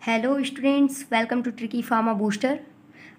Hello students, welcome to tricky pharma booster.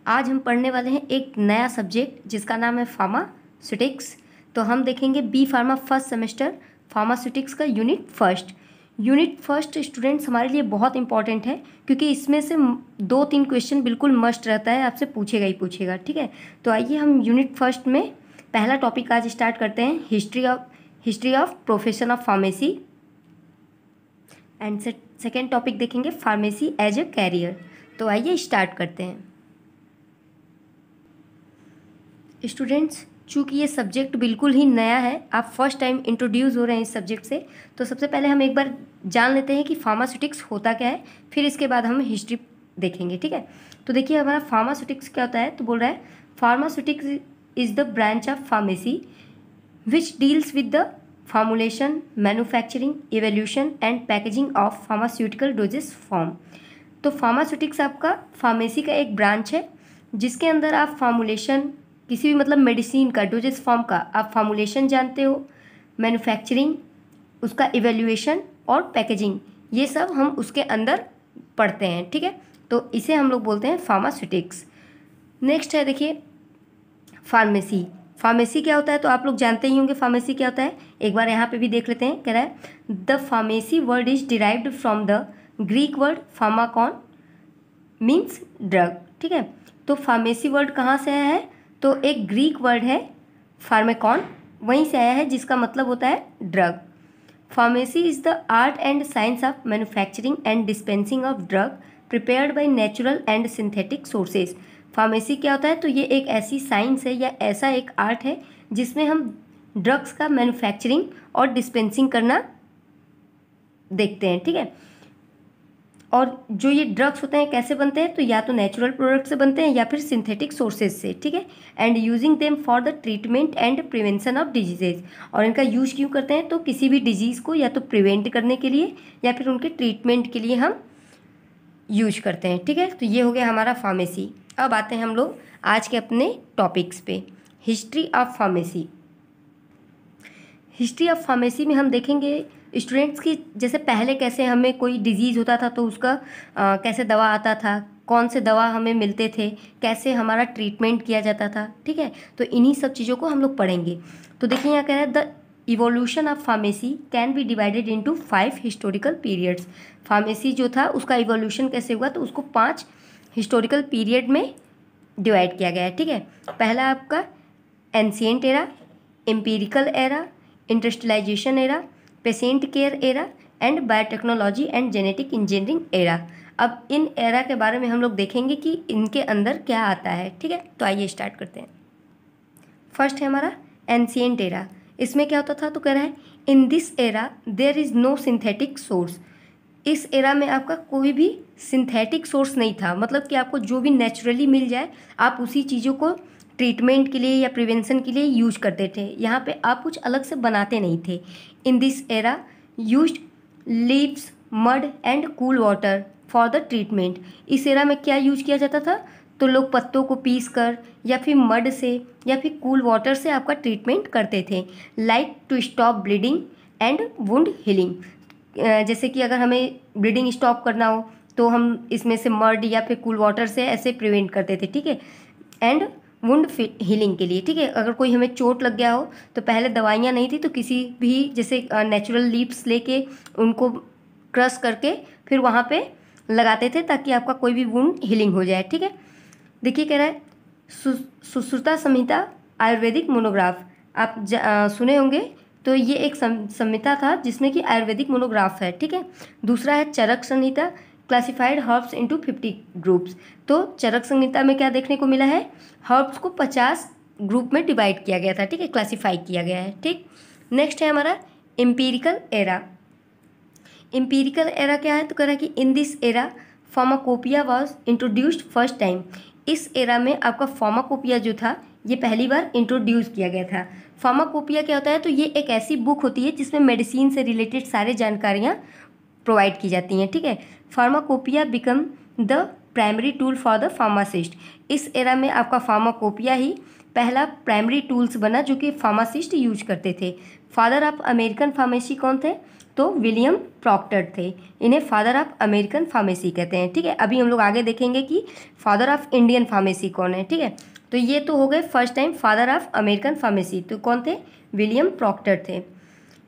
आज हम पढ़ने वाले हैं एक नया सब्जेक्ट जिसका नाम है फार्मास्यूटिक्स। तो हम देखेंगे B pharma first semester pharmaceutics का यूनिट फर्स्ट स्टूडेंट्स हमारे लिए बहुत इंपॉर्टेंट है क्योंकि इसमें से 2-3 क्वेश्चन बिल्कुल मस्ट रहता है, आपसे पूछेगा ही पूछेगा। ठीक है, तो आइए हम यूनिट फर्स्ट में पहला टॉपिक आज स्टार्ट करते हैं, history of profession of pharmacy and second topic देखेंगे फार्मेसी एज ए कैरियर। तो आइए स्टार्ट करते हैं स्टूडेंट्स। चूँकि ये सब्जेक्ट बिल्कुल ही नया है, आप फर्स्ट टाइम इंट्रोड्यूस हो रहे हैं इस सब्जेक्ट से, तो सबसे पहले हम एक बार जान लेते हैं कि फार्मास्यूटिक्स होता क्या है, फिर इसके बाद हम हिस्ट्री देखेंगे। ठीक है, तो देखिए हमारा फार्मास्यूटिक्स क्या होता है। तो बोल रहा है pharmaceutics is the branch of pharmacy which deals with the formulation, manufacturing, evolution and packaging of pharmaceutical doses form. तो फार्मास्यूटिक्स आपका फार्मेसी का एक ब्रांच है जिसके अंदर आप फार्मुलेशन, किसी भी मतलब मेडिसिन का डोजेस फॉर्म का आप फार्मुलेशन जानते हो, मैन्युफैक्चरिंग, उसका इवोल्यूशन और पैकेजिंग, ये सब हम उसके अंदर पढ़ते हैं। ठीक है, तो इसे हम लोग बोलते हैं फार्मास्यूटिक्स। नेक्स्ट है देखिए फार्मेसी। फार्मेसी क्या होता है तो आप लोग जानते ही होंगे फार्मेसी क्या होता है। एक बार यहाँ पे भी देख लेते हैं। कह रहा है the pharmacy word is derived from the Greek word Pharmacon means drug. ठीक है, तो फार्मेसी वर्ड कहाँ से आया है तो एक ग्रीक वर्ड है फार्माकॉन, वहीं से आया है जिसका मतलब होता है drug. Pharmacy is the art and science of manufacturing and dispensing of drug prepared by natural and synthetic sources. Pharmacy क्या होता है तो ये एक ऐसी साइंस है या ऐसा एक आर्ट है जिसमें हम ड्रग्स का मैन्युफैक्चरिंग और डिस्पेंसिंग करना देखते हैं। ठीक है, और जो ये ड्रग्स होते हैं कैसे बनते हैं तो या तो नेचुरल प्रोडक्ट से बनते हैं या फिर सिंथेटिक सोर्सेज से। ठीक है, and using them for the treatment and prevention of diseases. और इनका यूज क्यों करते हैं तो किसी भी डिजीज़ को या तो प्रिवेंट करने के लिए या फिर उनके ट्रीटमेंट के लिए हम यूज करते हैं। ठीक है, तो ये हो गया हमारा फार्मेसी। अब आते हैं हम लोग आज के अपने टॉपिक्स पे, history of pharmacy. History of pharmacy में हम देखेंगे स्टूडेंट्स की जैसे पहले कैसे हमें कोई डिजीज़ होता था तो उसका कैसे दवा आता था, कौन से दवा हमें मिलते थे, कैसे हमारा ट्रीटमेंट किया जाता था। ठीक है, तो इन्हीं सब चीज़ों को हम लोग पढ़ेंगे। तो देखिए यहाँ कह रहा है the evolution of pharmacy can be divided into 5 historical periods. Pharmacy जो था उसका इवोल्यूशन कैसे हुआ तो उसको 5 हिस्टोरिकल पीरियड में डिवाइड किया गया है। ठीक है, पहला आपका ancient era, empirical era, industrialization era, patient care era and biotechnology and genetic engineering era. अब इन एरा के बारे में हम लोग देखेंगे कि इनके अंदर क्या आता है। ठीक है, तो आइए स्टार्ट करते हैं। फर्स्ट है हमारा एंशिएंट एरा। इसमें क्या होता था तो कह रहा है in this era there is no synthetic source. इस एरा में आपका कोई भी सिंथेटिक सोर्स नहीं था, मतलब कि आपको जो भी नेचुरली मिल जाए आप उसी चीज़ों को ट्रीटमेंट के लिए या प्रिवेंशन के लिए यूज करते थे। यहाँ पे आप कुछ अलग से बनाते नहीं थे। इन this era used leaves, mud and cool water for the treatment. इस एरा में क्या यूज किया जाता था तो लोग पत्तों को पीस कर या फिर मड से या फिर कूल वाटर से आपका ट्रीटमेंट करते थे, like to stop bleeding and wound healing. जैसे कि अगर हमें ब्लीडिंग स्टॉप करना हो तो हम इसमें से मर्ड या फिर कूल वाटर से ऐसे प्रिवेंट करते थे। ठीक है, एंड वुंड हीलिंग के लिए। ठीक है, अगर कोई हमें चोट लग गया हो तो पहले दवाइयाँ नहीं थी तो किसी भी जैसे नेचुरल लीव्स लेके उनको क्रश करके फिर वहाँ पे लगाते थे ताकि आपका कोई भी वुंड हीलिंग हो जाए। ठीक है, देखिए कह रहा है सुश्रुता संहिता आयुर्वेदिक मोनोग्राफ, आप सुने होंगे तो ये एक संहिता था जिसमें कि आयुर्वेदिक मोनोग्राफ है। ठीक है, दूसरा है चरक संहिता, क्लासिफाइड हर्ब्स इनटू 50 ग्रुप्स। तो चरक संहिता में क्या देखने को मिला है, हर्ब्स को 50 ग्रुप में डिवाइड किया गया था। ठीक है, क्लासिफाई किया गया है। ठीक, नेक्स्ट है हमारा एम्पिरिकल एरा। एम्पिरिकल एरा क्या है तो कह रहा है कि इन this era pharmacopoeia was introduced first time. इस एरा में आपका फार्माकोपिया जो था ये पहली बार इंट्रोड्यूस किया गया था। फार्माकोपिया क्या होता है तो ये एक ऐसी बुक होती है जिसमें मेडिसिन से रिलेटेड सारी जानकारियाँ प्रोवाइड की जाती हैं। ठीक है, pharmacopoeia become the primary tool for the pharmacist. इस एरा में आपका फार्माकोपिया ही पहला प्राइमरी टूल्स बना जो कि फार्मासिस्ट यूज करते थे। फादर ऑफ अमेरिकन फार्मेसी कौन थे तो विलियम प्रॉक्टर थे। इन्हें फादर ऑफ अमेरिकन फार्मेसी कहते हैं। ठीक है, अभी हम लोग आगे देखेंगे कि फादर ऑफ इंडियन फार्मेसी कौन है। ठीक है, तो ये तो हो गए first time father of American pharmacy, तो कौन थे? विलियम प्रॉक्टर थे।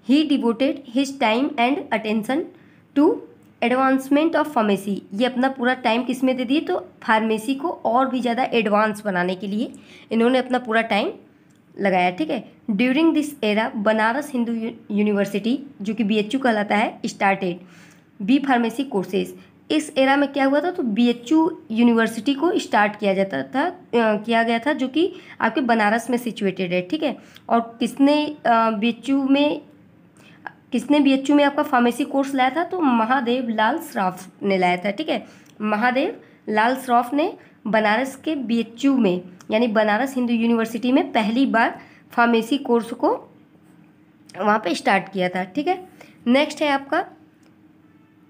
He devoted his time and attention to advancement of pharmacy. ये अपना पूरा टाइम किस में दे दिए? तो फार्मेसी को और भी ज़्यादा एडवांस बनाने के लिए इन्होंने अपना पूरा टाइम लगाया। ठीक है, during this era Banaras Hindu university, जो कि BHU कहलाता है, स्टार्टेड बी फार्मेसी कोर्सेज। इस एरा में क्या हुआ था? तो BHU यूनिवर्सिटी को स्टार्ट किया जाता था, किया गया था, जो कि आपके बनारस में सिचुएटेड है। ठीक है, और किसने BHU में आपका फार्मेसी कोर्स लाया था? तो महादेव लाल श्रॉफ ने लाया था। ठीक है, महादेव लाल श्रॉफ ने बनारस के BHU में, यानी बनारस हिंदू यूनिवर्सिटी में पहली बार फार्मेसी कोर्स को वहाँ पे स्टार्ट किया था। ठीक है, नेक्स्ट है आपका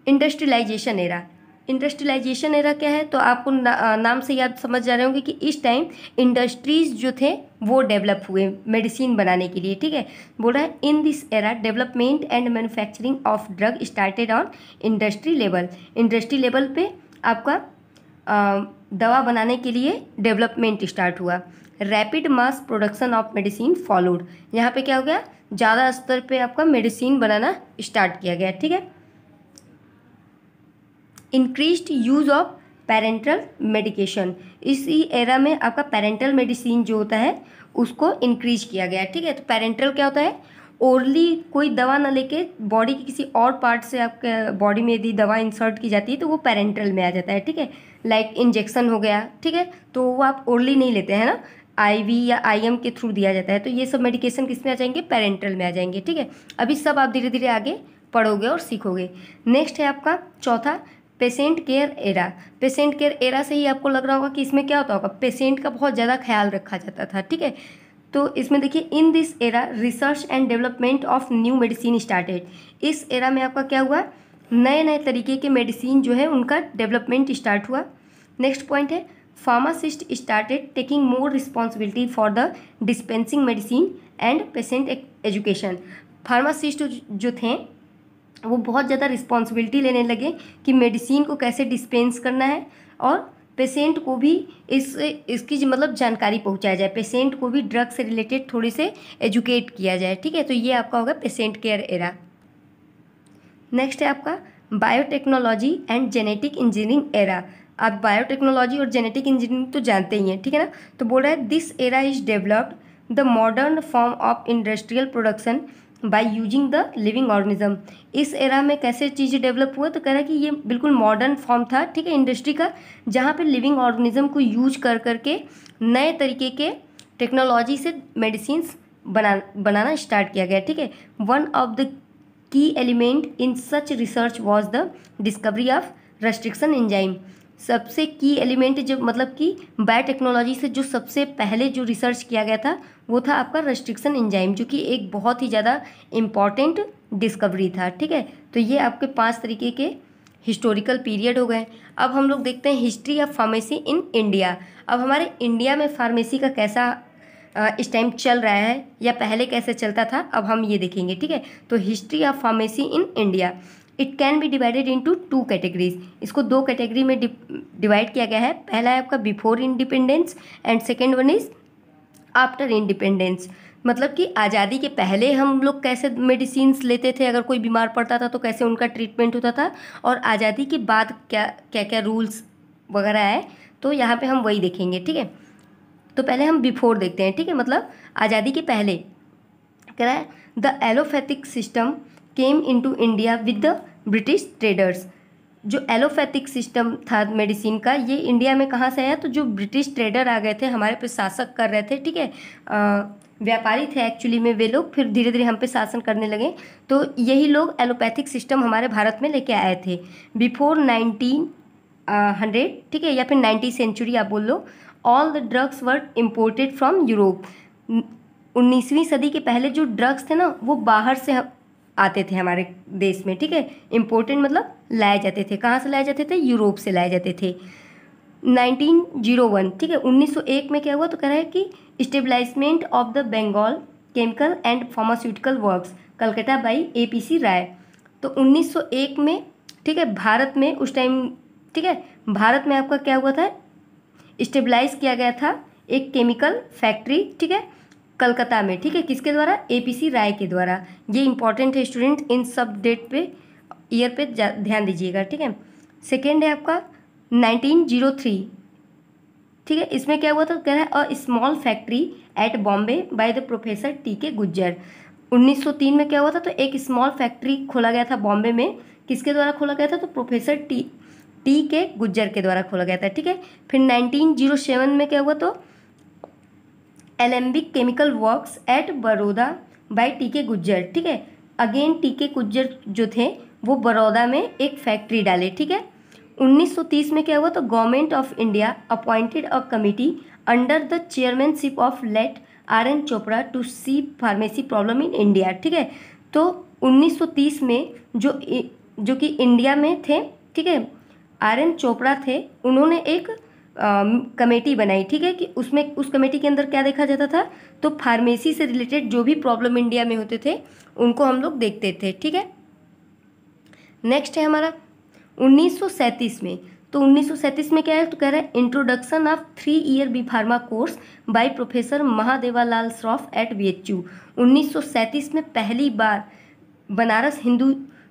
इंडस्ट्रियलाइजेशन एरा। इंडस्ट्रियलाइजेशन एरा क्या है? तो आपको नाम से याद समझ जा रहे होंगे कि इस टाइम इंडस्ट्रीज जो थे वो डेवलप हुए मेडिसिन बनाने के लिए। ठीक है, बोल रहा है in this era development and manufacturing of drug started on industry level. Industry level पे आपका दवा बनाने के लिए डेवलपमेंट स्टार्ट हुआ। Rapid mass production of medicine followed. यहाँ पे क्या हो गया? ज़्यादा स्तर पे आपका मेडिसिन बनाना स्टार्ट किया गया। ठीक है, increased use of parental medication. इसी एरा में आपका पेरेंटल मेडिसिन जो होता है उसको इंक्रीज किया गया। ठीक है, तो पेरेंटल क्या होता है? ओरली कोई दवा ना लेके बॉडी के किसी और पार्ट से आपके बॉडी में यदि दवा इंसर्ट की जाती है तो वो पेरेंटल में आ जाता है। ठीक है, लाइक इंजेक्शन हो गया। ठीक है, तो वो आप ओरली नहीं लेते हैं ना, IV या IM के थ्रू दिया जाता है। तो ये सब मेडिकेशन किस में आ जाएंगे? पेरेंटल में आ जाएंगे। ठीक है, अभी सब आप धीरे धीरे आगे पढ़ोगे और सीखोगे। नेक्स्ट है आपका चौथा patient care era. Patient care era से ही आपको लग रहा होगा कि इसमें क्या होता होगा? पेशेंट का बहुत ज़्यादा ख्याल रखा जाता था। ठीक है, तो इसमें देखिए इन this era research and development of new medicine started. इस एरा में आपका क्या हुआ? नए नए तरीके के मेडिसिन जो है उनका डेवलपमेंट स्टार्ट हुआ। नेक्स्ट पॉइंट है pharmacist started taking more responsibility for the dispensing medicine and patient education. Pharmacist जो थे वो बहुत ज़्यादा रिस्पॉन्सिबिलिटी लेने लगे कि मेडिसिन को कैसे डिस्पेंस करना है और पेशेंट को भी इसकी मतलब जानकारी पहुंचाया जाए, पेशेंट को भी ड्रग से रिलेटेड थोड़ी से एजुकेट किया जाए। ठीक है, तो ये आपका होगा पेशेंट केयर एरा। नेक्स्ट है आपका biotechnology and genetic engineering era. आप बायोटेक्नोलॉजी और जेनेटिक इंजीनियरिंग तो जानते ही हैं। ठीक है ना, तो बोल रहा है this era is developed the modern form of industrial production by using the living organism. इस एरा में कैसे चीज़ें डेवलप हुआ? तो कह रहा है कि ये बिल्कुल मॉडर्न फॉर्म था। ठीक है, इंडस्ट्री का, जहाँ पे लिविंग ऑर्गेनिज्म को यूज कर करके नए तरीके के टेक्नोलॉजी से मेडिसिन्स बनाना स्टार्ट किया गया। ठीक है, one of the key element in such research was the discovery of restriction enzyme. सबसे की एलिमेंट जो मतलब कि बायोटेक्नोलॉजी से जो सबसे पहले जो रिसर्च किया गया था वो था आपका रेस्ट्रिक्शन एंजाइम, जो कि एक बहुत ही ज़्यादा इम्पॉर्टेंट डिस्कवरी था। ठीक है, तो ये आपके 5 तरीके के हिस्टोरिकल पीरियड हो गए। अब हम लोग देखते हैं history of pharmacy in India. अब हमारे इंडिया में फार्मेसी का कैसा इस टाइम चल रहा है या पहले कैसे चलता था, अब हम ये देखेंगे। ठीक है, तो history of pharmacy in India it can be divided into 2 categories. इसको 2 कैटेगरी में डिवाइड किया गया है। पहला है आपका before independence and second one is after independence. मतलब कि आज़ादी के पहले हम लोग कैसे मेडिसिन्स लेते थे, अगर कोई बीमार पड़ता था तो कैसे उनका ट्रीटमेंट होता था, और आज़ादी के बाद क्या क्या क्या रूल्स वगैरह है, तो यहाँ पे हम वही देखेंगे। ठीक है, तो पहले हम बिफोर देखते हैं। ठीक है, मतलब आज़ादी के पहले कह रहा है the allopathic system came into India with the British traders. जो एलोपैथिक सिस्टम था मेडिसिन का, ये इंडिया में कहाँ से आया? तो जो ब्रिटिश ट्रेडर आ गए थे, हमारे पे शासक कर रहे थे। ठीक है, व्यापारी थे एक्चुअली में वे लोग, फिर धीरे धीरे हम पे शासन करने लगे, तो यही लोग एलोपैथिक सिस्टम हमारे भारत में लेके आए थे बिफोर 1900। ठीक है, या फिर 19वीं सेंचुरी आप बोल लो। All the drugs were imported from Europe. 19वीं सदी के पहले जो ड्रग्स थे ना वो बाहर से आते थे हमारे देश में। ठीक है, इम्पोर्टेंट मतलब लाए जाते थे। कहाँ से लाए जाते थे? यूरोप से लाए जाते थे। 1901, ठीक है, 1901 में क्या हुआ? तो कह रहा है कि stabilizement of the Bengal chemical and pharmaceutical works Calcutta by APC Ray. तो 1901 में, ठीक है, भारत में उस टाइम, ठीक है, भारत में आपका क्या हुआ था, स्टेबलाइज किया गया था एक केमिकल फैक्ट्री, ठीक है, कलकत्ता में, ठीक है, किसके द्वारा, एपीसी राय के द्वारा। ये इंपॉर्टेंट है स्टूडेंट, इन सब डेट पे, ईयर पे ध्यान दीजिएगा, ठीक है। सेकेंड है आपका 1903, ठीक है, इसमें क्या हुआ था, कह रहा है a small factory eight Bombay by the professor T K Gujjar. 1903 में क्या हुआ था, तो एक स्मॉल फैक्ट्री खोला गया था बॉम्बे में, किसके द्वारा खोला गया था, तो प्रोफेसर टी के गुज्जर के द्वारा खोला गया था, ठीक है। फिर 1907 में क्या हुआ, तो Alembic chemical works at Baroda by T K Gujjar, ठीक है, अगेन टी के गुज्जर जो थे वो बड़ौदा में एक फैक्ट्री डाले, ठीक है। 1930 में क्या हुआ, तो government of India appointed a committee under the chairmanship of late R N. Chopra to see pharmacy problem in India, ठीक है। तो 1930 में जो कि इंडिया में थे, ठीक है, आर.एन. चोपड़ा थे, उन्होंने एक कमेटी बनाई, ठीक है, कि उसमें उस कमेटी के अंदर क्या देखा जाता था, तो फार्मेसी से रिलेटेड जो भी प्रॉब्लम इंडिया में होते थे उनको हम लोग देखते थे, ठीक है। नेक्स्ट है हमारा 1937 में, तो 1937 में क्या है, तो कह रहा है introduction of 3 year B pharma course by professor Mahadevalal Shroff at BHU। 1937 में पहली बार बनारस हिंदू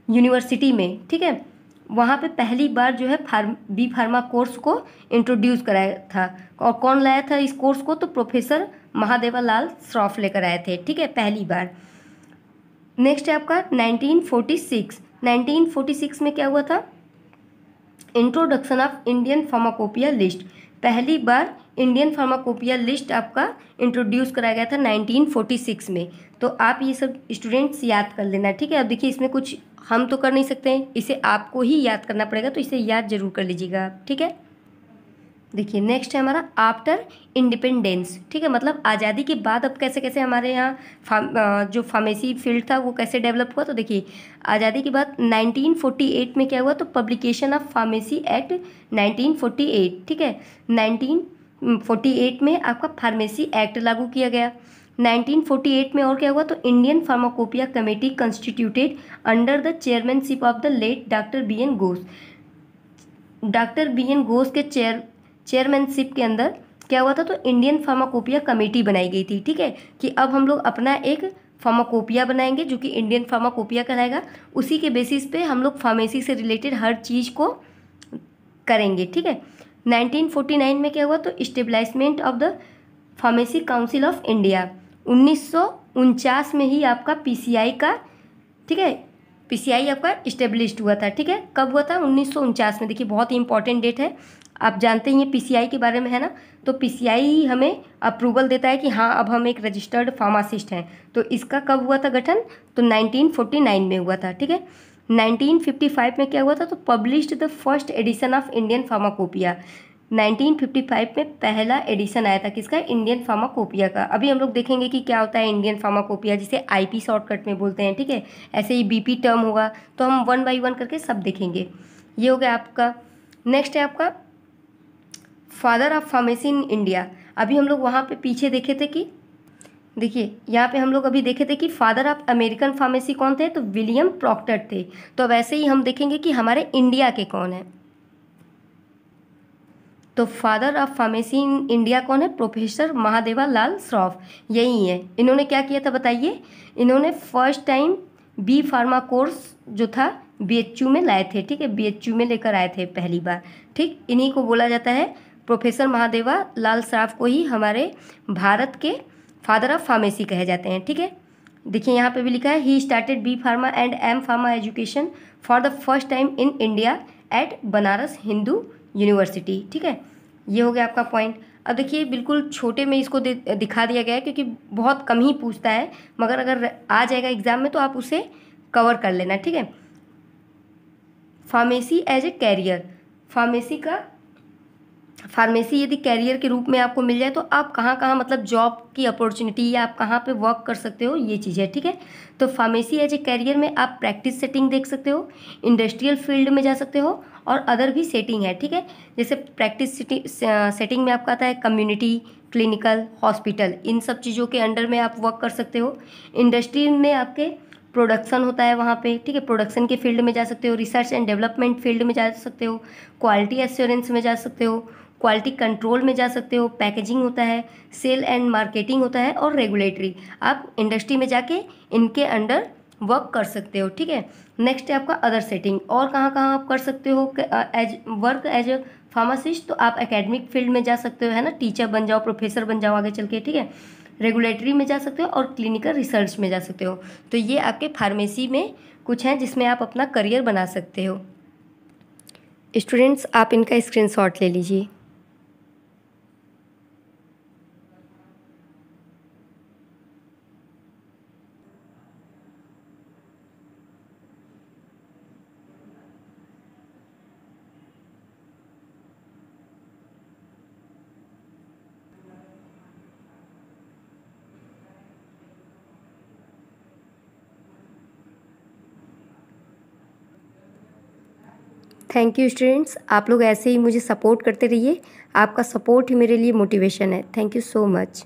यूनिवर्सिटी में, ठीक है, वहाँ पे पहली बार जो है बी फार्मा कोर्स को इंट्रोड्यूस कराया था। और कौन लाया था इस कोर्स को, तो प्रोफेसर महादेवालाल श्रॉफ लेकर आए थे, ठीक है, पहली बार। नेक्स्ट है आपका 1946। 1946 में क्या हुआ था, introduction of Indian pharmacopoeia list, पहली बार इंडियन फार्माकोपिया लिस्ट आपका इंट्रोड्यूस कराया गया था 1946 में। तो आप ये सब स्टूडेंट्स याद कर लेना, ठीक है। अब देखिए इसमें कुछ हम तो कर नहीं सकते हैं, इसे आपको ही याद करना पड़ेगा, तो इसे याद जरूर कर लीजिएगा, ठीक है। देखिए नेक्स्ट है हमारा आफ्टर इंडिपेंडेंस, ठीक है, मतलब आज़ादी के बाद अब कैसे कैसे हमारे यहाँ जो फार्मेसी फील्ड था वो कैसे डेवलप हुआ। तो देखिए आज़ादी के बाद 1948 में क्या हुआ, तो पब्लिकेशन ऑफ फार्मेसी एक्ट 1948, ठीक है, 1948 में आपका फार्मेसी एक्ट लागू किया गया। 1948 में और क्या हुआ, तो Indian pharmacopoeia committee constituted under the chairmanship of the late doctor BN Ghosh. Doctor BN Ghosh के चेयरमैनशिप के अंदर क्या हुआ था, तो इंडियन फार्माकोपिया कमेटी बनाई गई थी, ठीक है, कि अब हम लोग अपना एक फार्माकोपिया बनाएंगे जो कि इंडियन फार्माकोपिया कहलाएगा। उसी के बेसिस पे हम लोग फार्मेसी से रिलेटेड हर चीज़ को करेंगे, ठीक है। 1949 में क्या हुआ, तो establishment of the pharmacy council of India. 1949 में ही आपका PCI का, ठीक है, PCI आपका इस्टेब्लिश्ड हुआ था, ठीक है। कब हुआ था, 1949 में। देखिए बहुत ही इंपॉर्टेंट डेट है, आप जानते ही हैं PCI के बारे में, है ना। तो PCI हमें अप्रूवल देता है कि हाँ अब हम एक रजिस्टर्ड फार्मासिस्ट हैं। तो इसका कब हुआ था गठन, तो 1949 में हुआ था, ठीक है। 1955 में क्या हुआ था, तो published the first edition of Indian pharmacopoeia. 1955 में पहला एडिशन आया था किसका, इंडियन फार्माकोपिया का। अभी हम लोग देखेंगे कि क्या होता है इंडियन फार्माकोपिया, जिसे IP शॉर्टकट में बोलते हैं, ठीक है। ऐसे ही BP टर्म होगा, तो हम 1 बाई 1 करके सब देखेंगे। ये हो गया आपका। नेक्स्ट है आपका father of pharmacy in India. अभी हम लोग वहाँ पे पीछे देखे थे कि, देखिए यहाँ पे हम लोग अभी देखे थे कि फादर ऑफ अमेरिकन फार्मेसी कौन थे, तो विलियम प्रॉक्टर थे। तो वैसे ही हम देखेंगे कि हमारे इंडिया के कौन है। तो father of pharmacy in India कौन है, प्रोफेसर महादेवालाल श्रॉफ, यही है। इन्होंने क्या किया था बताइए, इन्होंने first time B pharma course जो था BHU में लाए थे, ठीक है, BHU में लेकर आए थे पहली बार, ठीक। इन्हीं को बोला जाता है, प्रोफेसर महादेवालाल श्रॉफ को ही हमारे भारत के फादर ऑफ फार्मेसी कहे जाते हैं, ठीक है। देखिए यहाँ पे भी लिखा है he started B pharma and M pharma education for the first time in India at Banaras Hindu university, ठीक है। ये हो गया आपका पॉइंट। अब देखिए बिल्कुल छोटे में इसको दिखा दिया गया है क्योंकि बहुत कम ही पूछता है, मगर अगर आ जाएगा एग्जाम में तो आप उसे कवर कर लेना, ठीक है। Pharmacy as a career, pharmacy यदि कैरियर के रूप में आपको मिल जाए तो आप कहाँ कहाँ मतलब जॉब की अपॉर्चुनिटी या आप कहाँ पे वर्क कर सकते हो, ये चीज़ है, ठीक है। तो फार्मेसी एज ए कैरियर में आप प्रैक्टिस सेटिंग देख सकते हो, इंडस्ट्रियल फील्ड में जा सकते हो और अदर भी सेटिंग है, ठीक है। जैसे प्रैक्टिस सेटिंग में आपका आता है कम्युनिटी, क्लिनिकल, हॉस्पिटल, इन सब चीज़ों के अंडर में आप वर्क कर सकते हो। इंडस्ट्री में आपके प्रोडक्शन होता है वहाँ पे, ठीक है, प्रोडक्शन के फील्ड में जा सकते हो, रिसर्च एंड डेवलपमेंट फील्ड में जा सकते हो, क्वालिटी एश्योरेंस में जा सकते हो, क्वालिटी कंट्रोल में जा सकते हो, पैकेजिंग होता है, सेल एंड मार्केटिंग होता है, और रेगुलेटरी। आप इंडस्ट्री में जाके इनके अंडर वर्क कर सकते हो, ठीक है। नेक्स्ट है आपका अदर सेटिंग। और कहाँ कहाँ आप कर सकते हो as work as a pharmacist, तो आप एकेडमिक फील्ड में जा सकते हो, है ना, टीचर बन जाओ, प्रोफेसर बन जाओ आगे चल के, ठीक है। रेगुलेटरी में जा सकते हो और क्लिनिकल रिसर्च में जा सकते हो। तो ये आपके फार्मेसी में कुछ हैं जिसमें आप अपना करियर बना सकते हो। स्टूडेंट्स, आप इनका स्क्रीनशॉट ले लीजिए। थैंक यू स्टूडेंट्स, आप लोग ऐसे ही मुझे सपोर्ट करते रहिए। आपका सपोर्ट ही मेरे लिए मोटिवेशन है। Thank you so much.